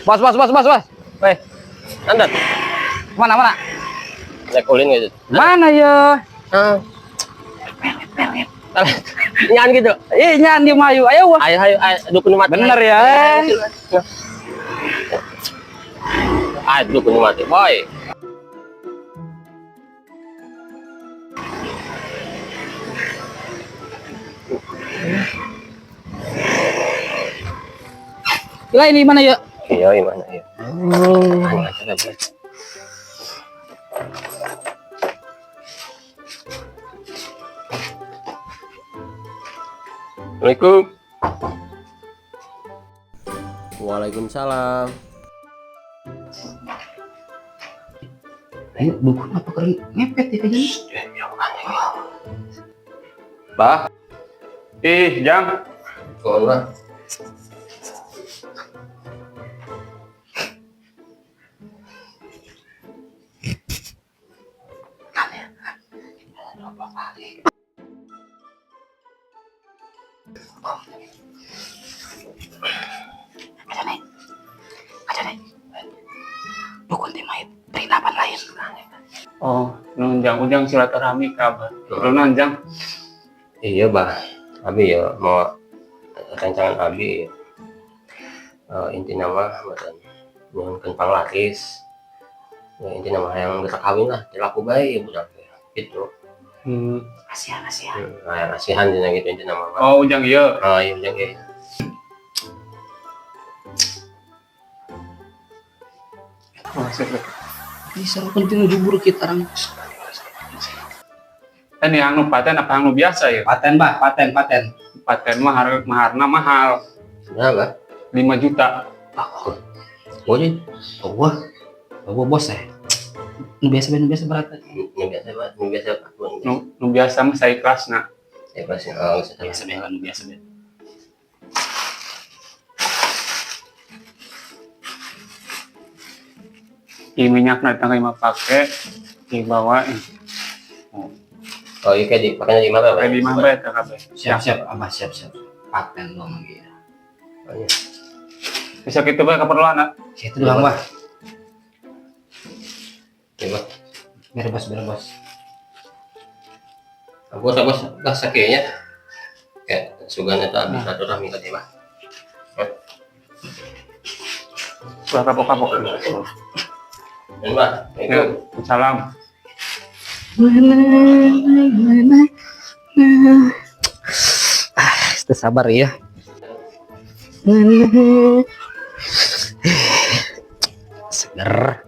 Bos. Weh, nandat. Mana? Lekulin gitu. Mana ya? Ah. Nyan gitu. Ih, nyan di Mayu. Ayo, wah. Ayo, dukun mati. Bener ya. Dukun mati, boy. Lah ini mana ya? Iya, gimana ya? Boy. Assalamualaikum. Waalaikumsalam. Buku apa kering ngepet ya kayaknya? Bah, Jang. corona. Ada nih. Dukun tim Mayu penginapan lain. Oh, nunjang ujang silaturahmi kabar. Nurunan jang. Iya, bah. Abi ya mau rancangan Abi. Inti nama badan nyunkan panglaris. Ya, inti nama yang kita kawin lah, laku baik ya budak gitu. Kasihan. Yang asihan gitu inti nama. Oh, ujang iya. Iya ujang ya. Bisa penting jubur kita orang. Ini anu paten apa anu biasa ya? Paten, Bah, paten. Paten mah maharna mahal. Berapa? 5 juta. Boleh. Wah, bos ya. Nu biasa berat. Nu biasa mah saya kelasna. Ya pasti. Biasa. Di minyak na tangga mah pakai dibawa. Oh iya kayak pakainya di mana? Pakai di mana ya kabeh. Siap, Abah siap. Paten lo lagi. Bisa gitu bae keperluan nak. Situ doang, Bah. Coba. Biar bos. Bos, dah sakitnya. Kayak sugan itu habis silaturahmi tadi, Bah. Sudah kapok-kapok. Dan Bah, itu Salam. Kita sabar ya. Seger.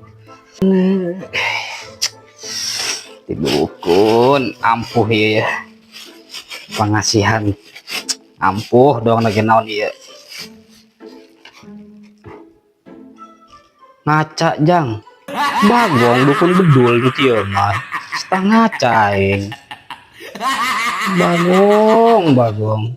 Didukun ampuh ya. Pengasihan ampuh dong lagi naon ieu. Ngaca jang. Bagong dukun bedul gitu ya mah. Setengah caing. Bagong.